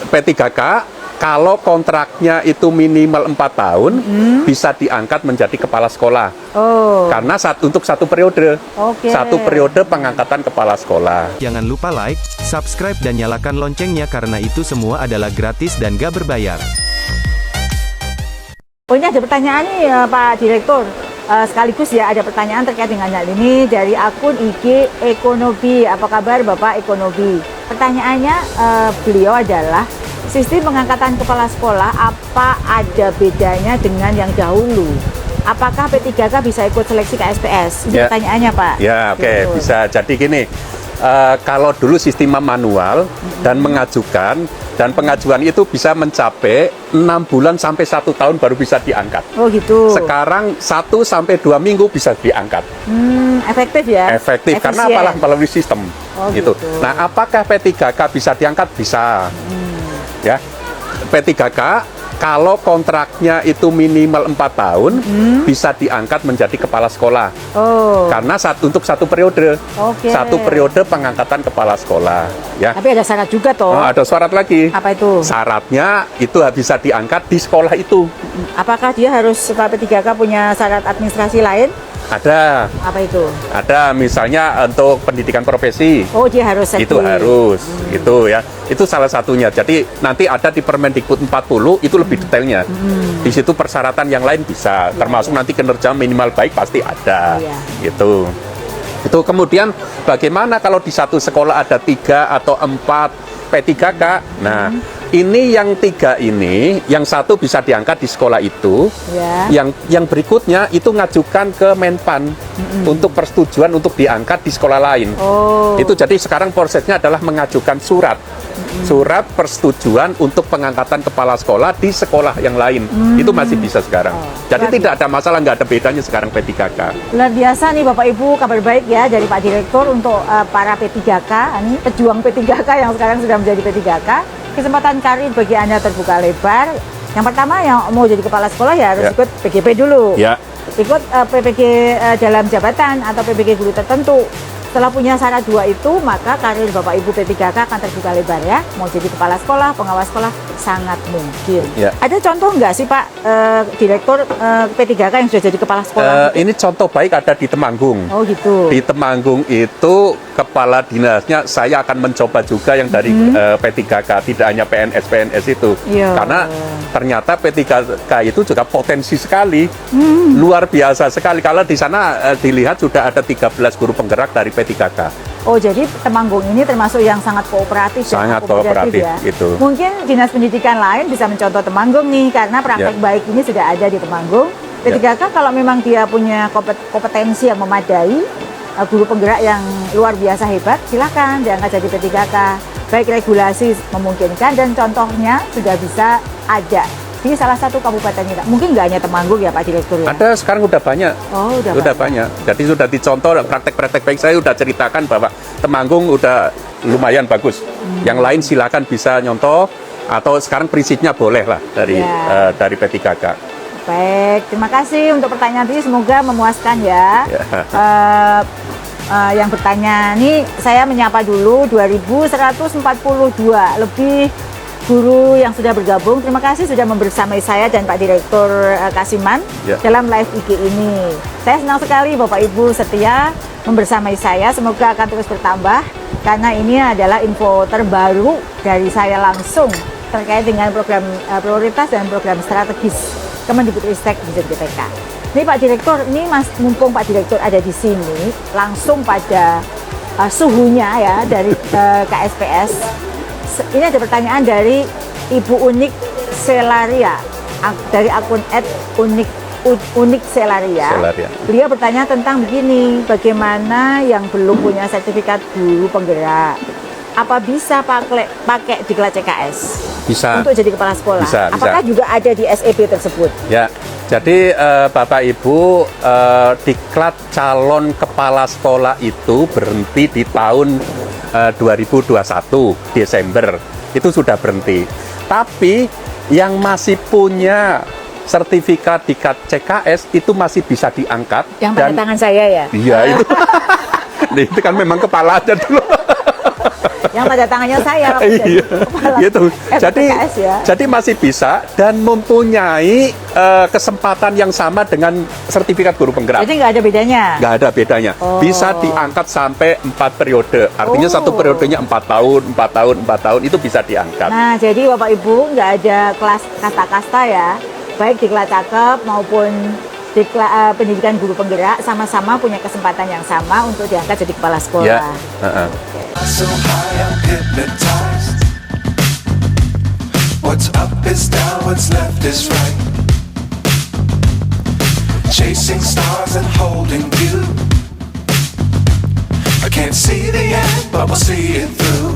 P3K kalau kontraknya itu minimal 4 tahun bisa diangkat menjadi kepala sekolah. Karena untuk satu periode. Satu periode pengangkatan kepala sekolah. Jangan lupa like, subscribe dan nyalakan loncengnya karena itu semua adalah gratis dan gak berbayar. Oh, ini ada pertanyaan nih Pak Direktur. Sekaligus ya ada pertanyaan terkait dengan hal ini dari akun IG Ekonobi. Apa kabar Bapak Ekonobi? Pertanyaannya beliau adalah sistem pengangkatan kepala sekolah apa ada bedanya dengan yang dahulu? Apakah P3K bisa ikut seleksi KSPS? Itu pertanyaannya Pak. Ya oke, bisa. Jadi gini, kalau dulu sistem manual dan mengajukan, dan pengajuan itu bisa mencapai 6 bulan sampai 1 tahun baru bisa diangkat. Oh gitu. Sekarang 1 sampai 2 minggu bisa diangkat. Efektif ya? Efektif, karena apalah melalui sistem. Gitu. Nah, apakah P3K bisa diangkat? Bisa. Ya, P3K kalau kontraknya itu minimal 4 tahun bisa diangkat menjadi kepala sekolah. Karena untuk satu periode. Satu periode pengangkatan kepala sekolah. Ya. Tapi ada syarat juga toh. Ada syarat lagi. Apa itu? Syaratnya itu bisa diangkat di sekolah itu. Apakah dia harus P3K punya syarat administrasi lain? Ada. Apa itu? Ada, misalnya untuk pendidikan profesi. Oh, dia harus itu harus, itu ya. Itu salah satunya. Jadi nanti ada di Permendikbud 40 itu lebih detailnya. Di situ persyaratan yang lain bisa, termasuk nanti kinerja minimal baik pasti ada. Gitu. Itu kemudian bagaimana kalau di satu sekolah ada 3 atau 4 P3K? Nah, ini yang 3 ini, yang 1 bisa diangkat di sekolah itu, yang berikutnya itu ngajukan ke Menpan untuk persetujuan untuk diangkat di sekolah lain. Itu jadi sekarang prosesnya adalah mengajukan surat persetujuan untuk pengangkatan kepala sekolah di sekolah yang lain. Itu masih bisa sekarang. Jadi tidak ada masalah, nggak ada bedanya sekarang P3K. Luar biasa nih Bapak Ibu, kabar baik ya dari Pak Direktur untuk para P3K, ini pejuang P3K yang sekarang sudah menjadi P3K. Kesempatan karir bagi Anda terbuka lebar. Yang pertama yang mau jadi kepala sekolah ya harus ikut PGP dulu. Ikut PPG dalam jabatan atau PPG guru tertentu. Setelah punya syarat 2 itu, maka karir Bapak Ibu P3K akan terbuka lebar ya. Mau jadi kepala sekolah, pengawas sekolah, sangat mungkin. Ada contoh nggak sih Pak Direktur P3K yang sudah jadi kepala sekolah? Ini contoh baik ada di Temanggung. Oh gitu. Di Temanggung itu kepala dinasnya saya akan mencoba juga yang dari P3K, tidak hanya PNS itu. Karena ternyata P3K itu juga potensi sekali, luar biasa sekali. Kalau di sana dilihat sudah ada 13 guru penggerak dari P3K. Oh, jadi Temanggung ini termasuk yang sangat kooperatif. Sangat kooperatif ya. Itu. Mungkin dinas pendidikan lain bisa mencontoh Temanggung nih, karena praktek baik ini sudah ada di Temanggung. P3K kalau memang dia punya kompetensi yang memadai, guru penggerak yang luar biasa hebat, silakan diangkat jadi P3K. Baik regulasi memungkinkan dan contohnya sudah bisa ada di salah satu kabupaten kita. Mungkin nggak hanya Temanggung ya Pak Direktur ya? Ada, sekarang udah banyak. Oh, udah banyak. Jadi sudah dicontoh praktek-praktek baik. Saya udah ceritakan bahwa Temanggung udah lumayan bagus. Yang lain silakan bisa nyontoh, atau sekarang prinsipnya boleh lah dari P3K. Baik, terima kasih untuk pertanyaan ini, semoga memuaskan ya. Yang bertanya ini saya menyapa dulu 2142 lebih guru yang sudah bergabung. Terima kasih sudah membersamai saya dan Pak Direktur Kasiman dalam live IG ini. Saya senang sekali Bapak Ibu setia membersamai saya. Semoga akan terus bertambah karena ini adalah info terbaru dari saya langsung terkait dengan program prioritas dan program strategis Kemendikbudristek PTK. Ini Pak Direktur, ini mumpung Pak Direktur ada di sini, langsung pada suhunya ya dari KSPS. Ini ada pertanyaan dari Ibu Unik Selaria dari akun @unik Selaria. Beliau bertanya tentang begini, bagaimana yang belum punya sertifikat guru penggerak, apa bisa pakai diklat CKS? Bisa. Untuk jadi kepala sekolah. Apakah juga ada di SEB tersebut? Ya. Jadi Bapak Ibu, diklat calon kepala sekolah itu berhenti di tahun 2021 Desember, itu sudah berhenti. Tapi yang masih punya sertifikat diklat CKS itu masih bisa diangkat. Yang pada tangan saya ya? Iya itu. Itu kan memang kepala aja dulu. Yang pada tangannya saya. Iya, kepala gitu. FPKS ya. Jadi masih bisa dan mempunyai kesempatan yang sama dengan sertifikat guru penggerak. Jadi nggak ada bedanya. Nggak ada bedanya. Oh. Bisa diangkat sampai 4 periode. Artinya Oh. satu periodenya 4 tahun, 4 tahun, 4 tahun itu bisa diangkat. Nah, jadi Bapak Ibu nggak ada kelas kasta-kasta ya, baik di kelas cakep maupun di pendidikan guru penggerak sama-sama punya kesempatan yang sama untuk diangkat jadi kepala sekolah. Ya. So high I'm hypnotized. What's up is down, what's left is right. Chasing stars and holding you. I can't see the end, but we'll see it through.